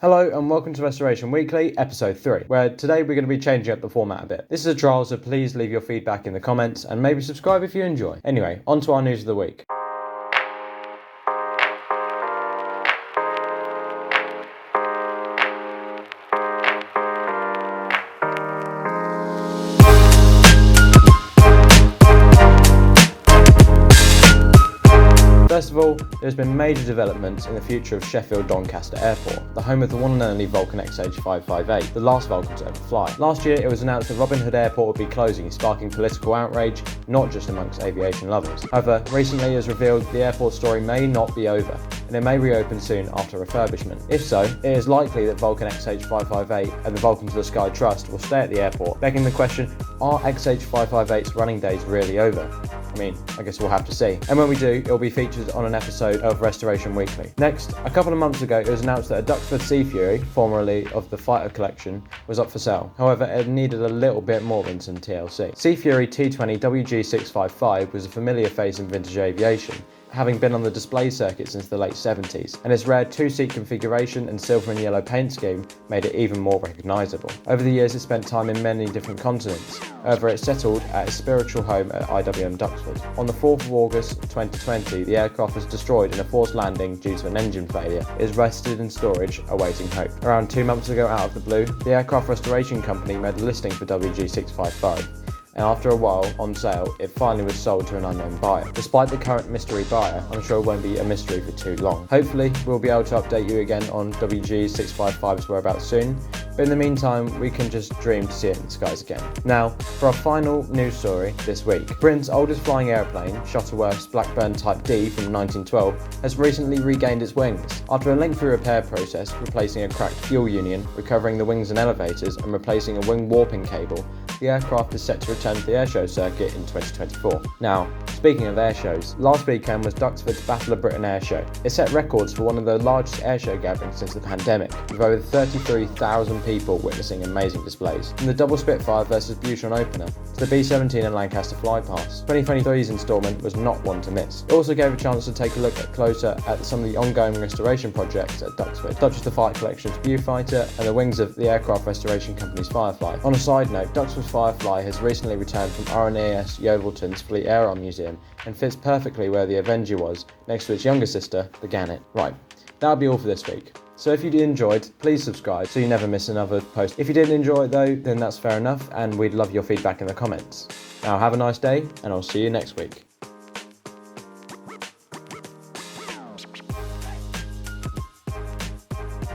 Hello and welcome to Restoration Weekly, episode 3, where today we're going to be changing up the format a bit. This is a trial, so please leave your feedback in the comments and maybe subscribe if you enjoy. Anyway, on to our news of the week. First of all, there's been major developments in the future of Sheffield Doncaster Airport, the home of the one and only Vulcan XH558, the last Vulcan to ever fly. Last year, it was announced that Robin Hood Airport would be closing, sparking political outrage, not just amongst aviation lovers. However, recently it was revealed the airport story may not be over, and it may reopen soon after refurbishment. If so, it is likely that Vulcan XH558 and the Vulcan to the Sky Trust will stay at the airport, begging the question, are XH558's running days really over? I guess we'll have to see. And when we do, it'll be featured on an episode of Restoration Weekly. Next, a couple of months ago, it was announced that a Duxford Sea Fury, formerly of the Fighter Collection, was up for sale. However, it needed a little bit more than some TLC. Sea Fury T20 WG655 was a familiar face in vintage aviation, having been on the display circuit since the late 70s, and its rare two-seat configuration and silver and yellow paint scheme made it even more recognisable. Over the years, it spent time in many different continents. However, it settled at its spiritual home at IWM Duxford. On the 4th of August 2020, the aircraft was destroyed in a forced landing due to an engine failure. It is rested in storage, awaiting hope. Around 2 months ago, out of the blue, the aircraft restoration company made a listing for WG655. And after a while on sale, it finally was sold to an unknown buyer. Despite the current mystery buyer, I'm sure it won't be a mystery for too long. Hopefully, we'll be able to update you again on WG655's whereabouts soon, but in the meantime, we can just dream to see it in the skies again. Now, for our final news story this week. Britain's oldest flying airplane, Shuttleworth's Blackburn Type D from 1912, has recently regained its wings. After a lengthy repair process, replacing a cracked fuel union, recovering the wings and elevators, and replacing a wing warping cable, the aircraft is set to return to the Airshow circuit in 2024. Now, speaking of airshows, last weekend was Duxford's Battle of Britain Airshow. It set records for one of the largest airshow gatherings since the pandemic, with over 33,000 people witnessing amazing displays. From the double Spitfire versus Bution opener to the B-17 and Lancaster flypast, 2023's instalment was not one to miss. It also gave a chance to take a look closer at some of the ongoing restoration projects at Duxford, such as the Fighter Collection's Viewfighter and the wings of the aircraft restoration company's Firefly. On a side note, Duxford's Firefly has recently returned from RNAS Yeovilton's Fleet Air Arm Museum and fits perfectly where the Avenger was, next to its younger sister, the Gannet. Right, that'll be all for this week. So if you did enjoy it, please subscribe so you never miss another post. If you didn't enjoy it though, then that's fair enough, and we'd love your feedback in the comments. Now have a nice day, and I'll see you next week.